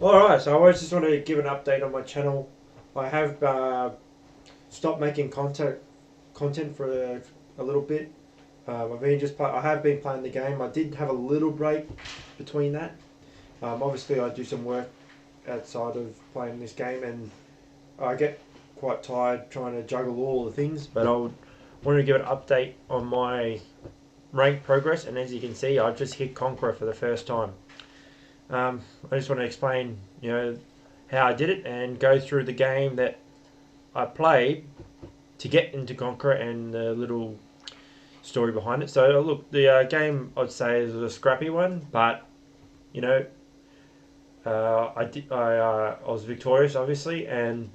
Alright, so I just want to give an update on my channel. I have stopped making content for a little bit. I have been playing the game. I did have a little break between that. Obviously, I do some work outside of playing this game, and I get quite tired trying to juggle all the things. But wanted to give an update on my rank progress, and as you can see, I just hit Conqueror for the first time. I just want to explain, how I did it and go through the game that I played to get into Conqueror and the little story behind it. So look, the game I'd say is a scrappy one, but you know, I was victorious obviously, and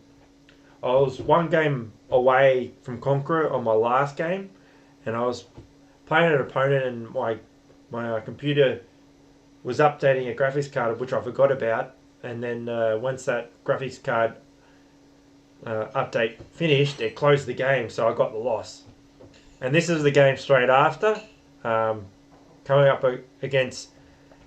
I was one game away from Conqueror on my last game, and I was playing an opponent, and my computer was updating a graphics card which I forgot about, and then once that graphics card update finished, it closed the game, so I got the loss. And this is the game straight after, um, coming up against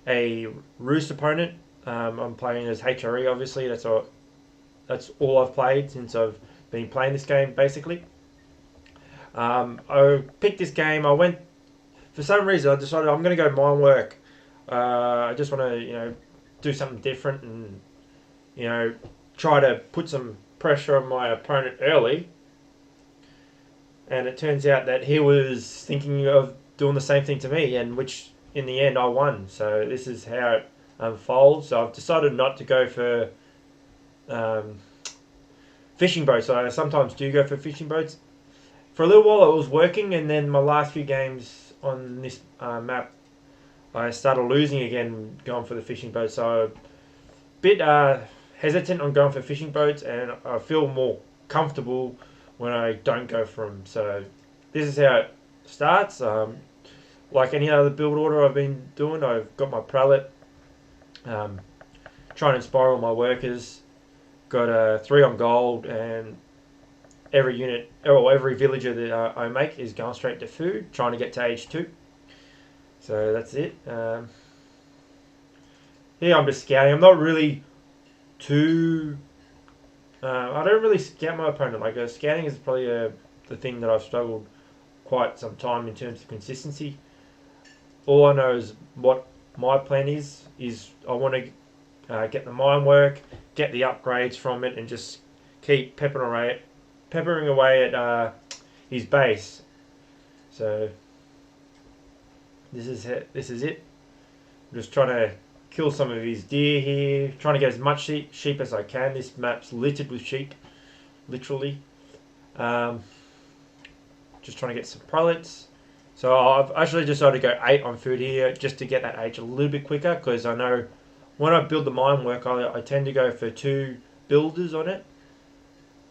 a Roost opponent. I'm playing as HRE, obviously. That's all I've played since I've been playing this game, basically. I picked this game. I went for some reason. I decided I'm going to go mine work. I just want to, do something different and, try to put some pressure on my opponent early. And it turns out that he was thinking of doing the same thing to me, and which in the end I won. So this is how it unfolds. So I've decided not to go for um, fishing boats. So I sometimes do go for fishing boats. For a little while it was working, and then my last few games on this map, I started losing again, going for the fishing boats. So a bit hesitant on going for fishing boats, and I feel more comfortable when I don't go for them. So this is how it starts. Like any other build order I've been doing, I've got my prelate, trying to inspire all my workers. Got a 3 on gold, and every unit or every villager that I make is going straight to food, trying to get to H2. So that's it. Yeah, I'm just scouting. I'm not really too. I don't really scout my opponent. Like scouting is probably the thing that I've struggled quite some time in terms of consistency. All I know is what my plan is. I want to get the mine work, get the upgrades from it, and just keep peppering away at his base. So this is it. I'm just trying to kill some of his deer here, trying to get as much sheep as I can. This map's littered with sheep, literally. Um, just trying to get some prelates. So I've actually decided to go 8 on food here just to get that age a little bit quicker, because I know when I build the mine work, I tend to go for 2 builders on it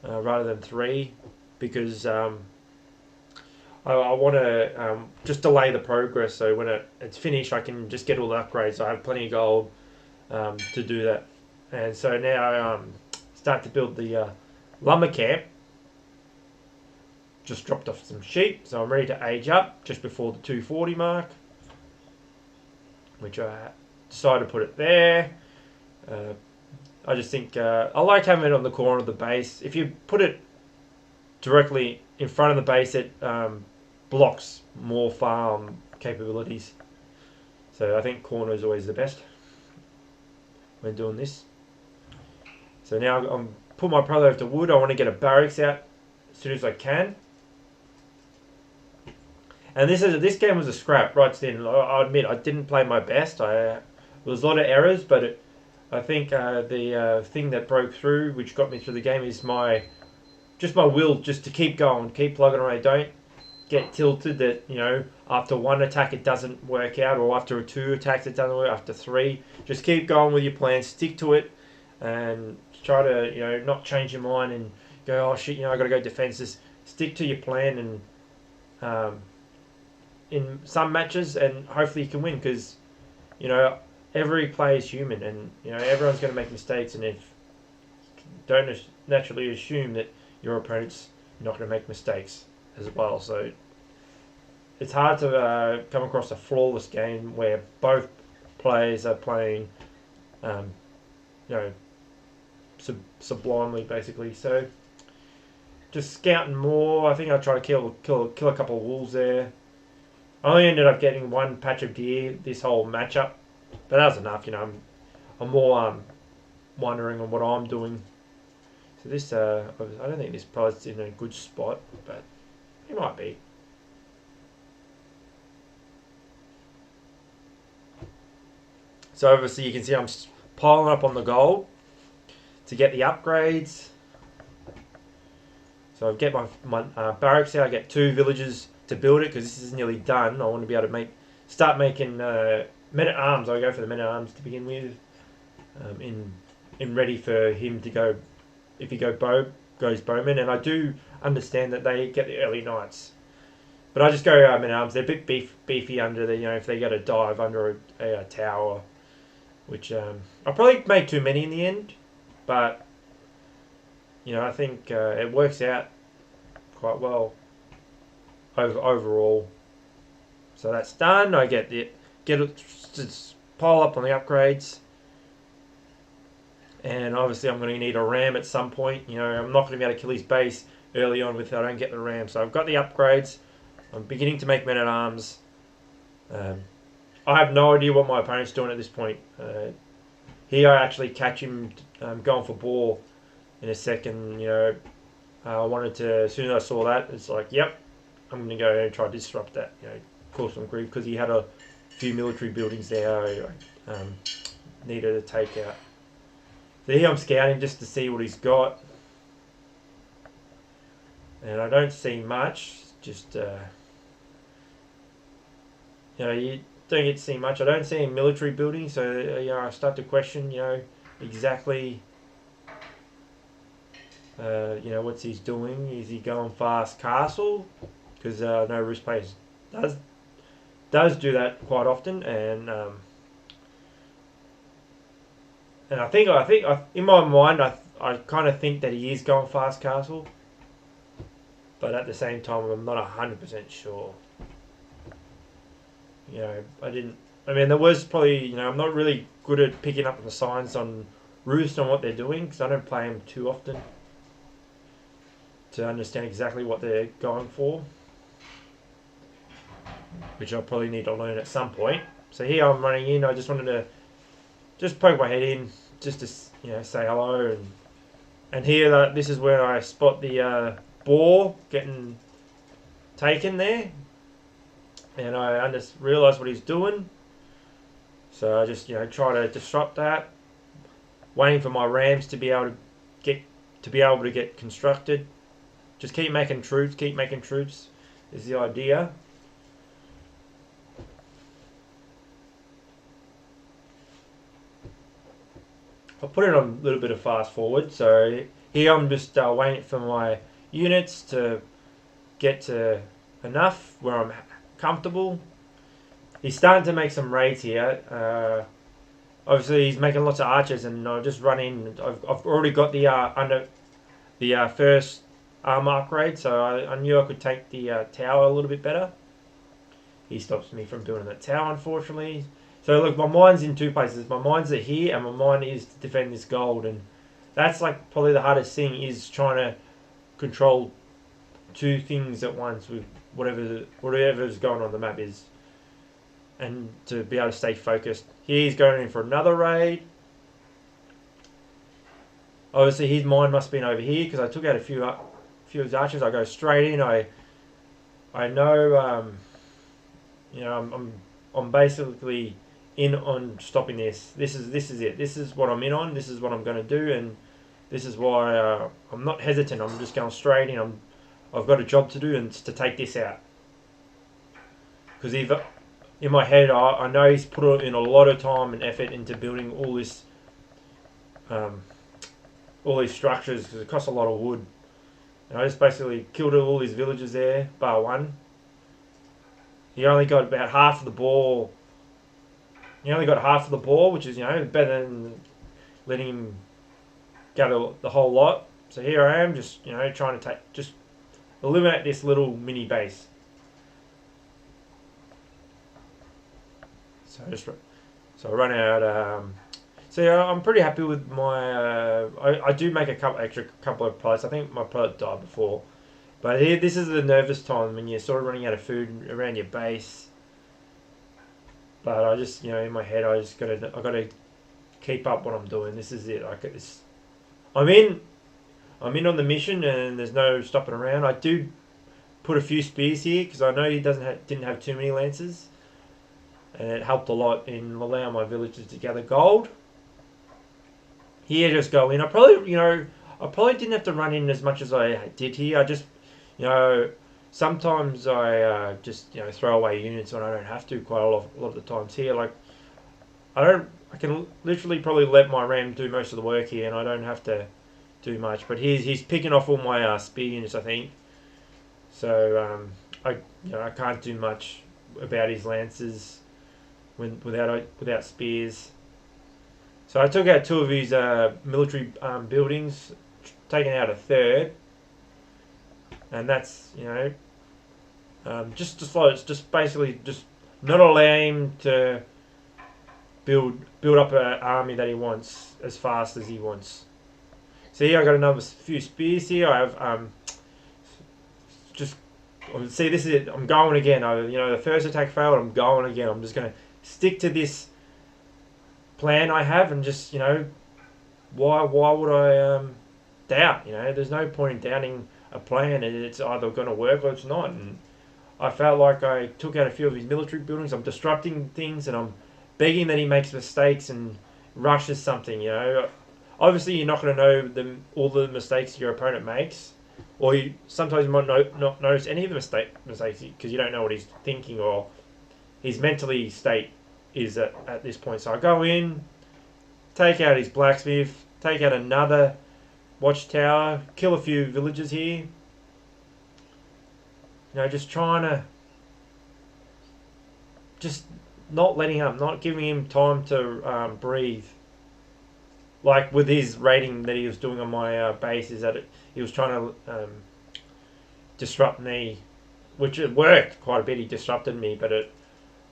rather than 3, because I want to just delay the progress, so when it's finished I can just get all the upgrades. I have plenty of gold to do that. And so now I start to build the lumber camp. Just dropped off some sheep, so I'm ready to age up just before the 240 mark, which I decided to put it there. I just think I like having it on the corner of the base. If you put it directly in front of the base, it blocks more farm capabilities. So I think corner is always the best when doing this. So now I'm put my prelate over to wood. I want to get a barracks out as soon as I can. And this game was a scrap right then. I admit I didn't play my best. There was a lot of errors, but I think the thing that broke through, which got me through the game, is my will just to keep going, keep plugging away. Don't get tilted that after 1 attack it doesn't work out, or after 2 attacks it doesn't work, after 3. Just keep going with your plan, stick to it, and try to not change your mind and go, oh shit, I got to go defenses. Stick to your plan, and in some matches, and hopefully you can win, because every player is human, and everyone's going to make mistakes, and if don't naturally assume that your opponent's not going to make mistakes as well. So it's hard to come across a flawless game where both players are playing you know, sublimely basically. So just scouting more. I think I tried to kill a couple of wolves there. I only ended up getting one patch of deer this whole matchup, but that was enough. You know, I'm more wondering on what I'm doing. So this, I don't think this pride's in a good spot, but it might be. So obviously you can see I'm piling up on the gold to get the upgrades. So I get my barracks out. I get 2 villages to build it because this is nearly done. I want to be able to start making men at arms. I go for the men at arms to begin with, in ready for him to go if he goes bowman. And I do understand that they get the early knights, but I just go men at arms. They're a bit beefy under the if they get a dive under a tower, which I'll probably make too many in the end, but I think it works out quite well overall. So that's done. I get it, just pile up on the upgrades, and obviously I'm going to need a ram at some point. I'm not going to be able to kill his base early on if I don't get the ram. So I've got the upgrades. I'm beginning to make men at arms. I have no idea what my opponent's doing at this point. Here I actually catch him going for boar in a second. I wanted to, as soon as I saw that, it's like, yep, I'm going to go and try to disrupt that. Cause some grief because he had a few military buildings there I needed to take out. So here I'm scouting just to see what he's got, and I don't see much. Just you don't get to see much. I don't see any military buildings, so I start to question exactly what's he's doing. Is he going fast castle? Because no Roost players does do that quite often, and I think in my mind I kind of think that he is going fast castle, but at the same time I'm not 100% sure. There was probably I'm not really good at picking up the signs on Roost on what they're doing because I don't play them too often to understand exactly what they're going for, which I'll probably need to learn at some point. So here I'm running in. I just wanted to just poke my head in just to say hello, and here this is where I spot the boar getting taken there, and I just realise what he's doing. So I just try to disrupt that, waiting for my rams to be able to get constructed. Just keep making troops is the idea. I'll put it on a little bit of fast forward. So here I'm just waiting for my units to get to enough where I'm comfortable. He's starting to make some raids here. Obviously he's making lots of archers, and I just run in. I've already got the first armor upgrade, so I knew I could take the tower a little bit better. He stops me from doing the tower, unfortunately. So look, my mind's in two places. My mind's are here, and my mind is to defend this gold, and that's like probably the hardest thing, is trying to control two things at once with whatever's going on the map is, and to be able to stay focused. He's going in for another raid. Obviously his mind must have been over here because I took out a few of his archers. I go straight in. I know I'm basically in on stopping this. This is it. This is what I'm in on. This is what I'm going to do, and this is why I'm not hesitant. I'm just going straight in. I've got a job to do, and it's to take this out. Because in my head, I know he's put in a lot of time and effort into building all these structures, because it costs a lot of wood. And I just basically killed all his villagers there, bar one. He only got about half of the ball. He only got half of the ball, which is better than letting him gather the whole lot. So here I am, just trying to just eliminate this little mini base. So I run out. So So yeah, I'm pretty happy with my. I do make a couple of pilots. I think my pilot died before, but here this is the nervous time when you're sort of running out of food around your base. But I just in my head I gotta keep up what I'm doing. This is it. I'm in. I'm in on the mission, and there's no stopping around. I do put a few spears here because I know he didn't have too many lances, and it helped a lot in allowing my villagers to gather gold. Here, just go in. I probably didn't have to run in as much as I did here. I just, you know, sometimes I just throw away units when I don't have to. Quite a lot of the times here, like I don't. I can literally probably let my ram do most of the work here, and I don't have to do much. But he's picking off all my spear units, I think. So I can't do much about his lances without spears. So I took out two of his military buildings, taking out a third, and that's just basically just not allow him to build up an army that he wants as fast as he wants. So here I got another few spears here. I have just see, this is it. I'm going again. The first attack failed. I'm going again. I'm just going to stick to this plan I have, and just why would I doubt? There's no point in doubting a plan, and it's either going to work or it's not. And I felt like I took out a few of his military buildings. I'm disrupting things, and I'm begging that he makes mistakes and rushes something. Obviously you're not going to know all the mistakes your opponent makes, or sometimes you might not notice any of the mistakes because you don't know what he's thinking or his mentally state is at this point. So I go in, take out his blacksmith, take out another watchtower, kill a few villagers here. Just trying to just not letting up, not giving him time to breathe. Like with his raiding that he was doing on my base, is that he was trying to disrupt me, which it worked quite a bit. He disrupted me, but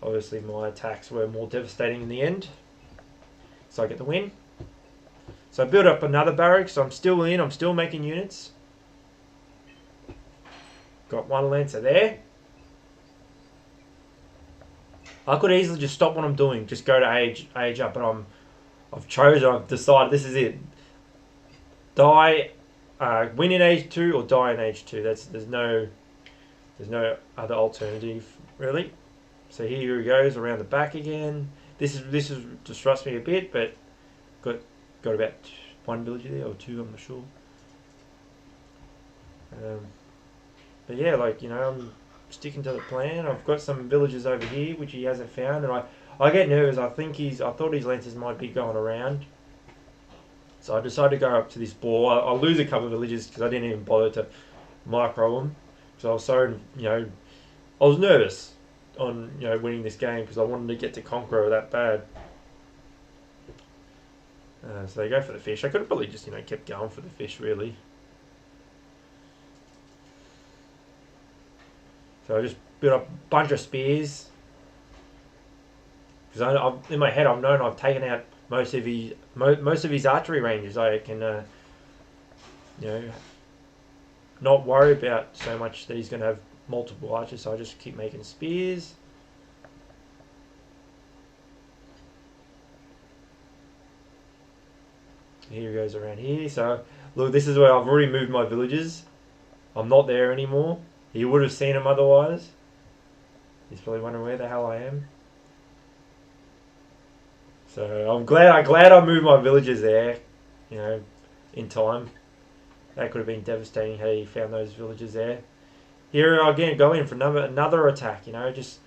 obviously my attacks were more devastating in the end. So I get the win. So I build up another barracks. So I'm still in. I'm still making units. Got one lancer there. I could easily just stop what I'm doing, just go to age up, but I've decided this is it. Die, win in age 2 or die in age 2. There's no other alternative really. So here he goes around the back again. This is disrupts me a bit, but got about one villager there or two, I'm not sure. But yeah, I'm sticking to the plan. I've got some villagers over here which he hasn't found, and I get nervous. I thought his lancers might be going around, so I decided to go up to this ball. I'll lose a couple of villages because I didn't even bother to micro them, because I was so I was nervous on winning this game because I wanted to get to Conqueror that bad. So they go for the fish. I could have probably just kept going for the fish really. So I just built up a bunch of spears because in my head I've known I've taken out most of his archery ranges. I can not worry about so much that he's going to have multiple archers. So I just keep making spears. Here he goes around here. So look, this is where I've already moved my villagers. I'm not there anymore. He would have seen him otherwise. He's probably wondering where the hell I am. So I'm glad I moved my villagers there, in time. That could have been devastating had he found those villagers there. Here again, go in for another attack. Just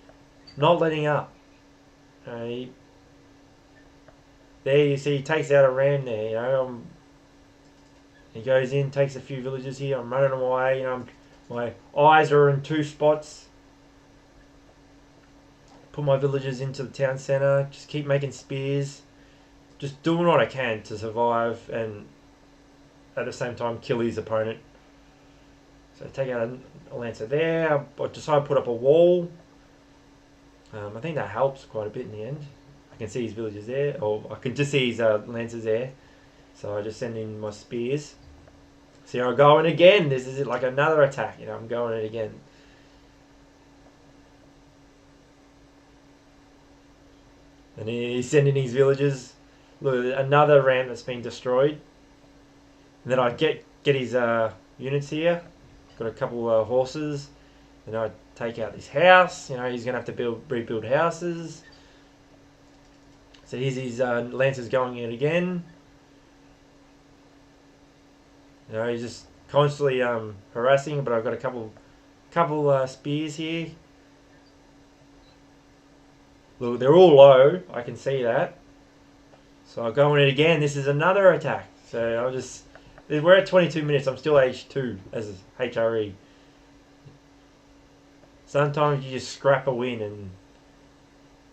not letting up. There you see, he takes out a ram there. He goes in, takes a few villagers here. I'm running away. My eyes are in two spots. Put my villagers into the town centre. Just keep making spears. Just doing what I can to survive and at the same time kill his opponent. So take out a lancer there. I decided to put up a wall. I think that helps quite a bit in the end. can see his villagers there, or I can just see his lancers there. So I just send in my spears. So here I go in again. This is like another attack. I'm going in again. And he's sending his villagers. Look, another ram that's been destroyed. And then I get his units here. Got a couple horses. And I take out this house. He's going to have to rebuild houses. So here's his lancers going in again. He's just constantly harassing, but I've got a couple spears here. Look, they're all low. I can see that. So I'll go in it again. This is another attack. So we're at 22 minutes. I'm still H2 as HRE. Sometimes you just scrap a win, and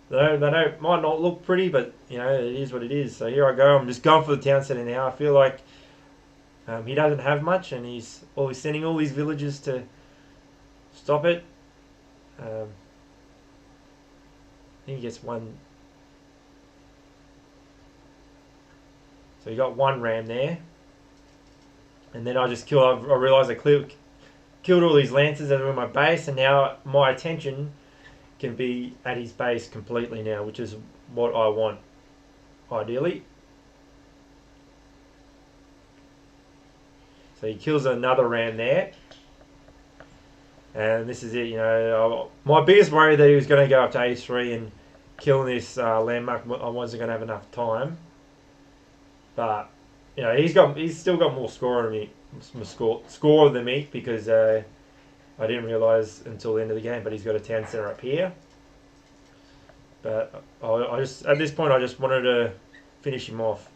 they might not look pretty, but it is what it is. So here I go. I'm just going for the town center now. I feel like he doesn't have much, and he's sending all these villagers to stop it. I think he gets one. So he got one ram there, and then I realised I killed all these lancers that were in my base, and now my attention can be at his base completely now, which is what I want, ideally. So he kills another ram there. And this is it, my biggest worry that he was going to go up to A3 and kill this landmark. I wasn't going to have enough time. But, he's still got more score than me because I didn't realise until the end of the game, but he's got a town centre up here. But at this point I just wanted to finish him off.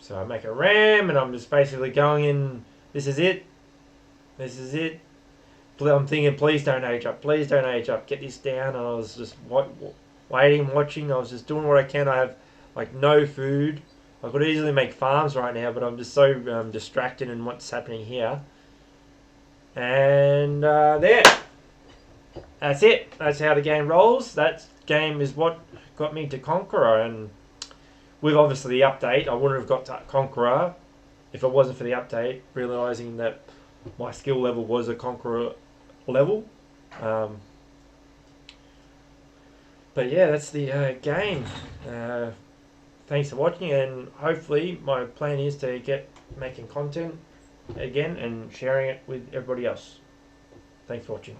So I make a ram, and I'm just basically going in. This is it. This is it. I'm thinking, please don't age up. Please don't age up. Get this down. And I was just waiting, watching. I was just doing what I can. I have no food. I could easily make farms right now, but I'm just so distracted in what's happening here. And there. That's it. That's how the game rolls. That game is what got me to Conqueror, and with obviously the update, I wouldn't have got to Conqueror if it wasn't for the update, realising that my skill level was a Conqueror level. But yeah, that's the game. Thanks for watching, and hopefully my plan is to get making content again and sharing it with everybody else. Thanks for watching.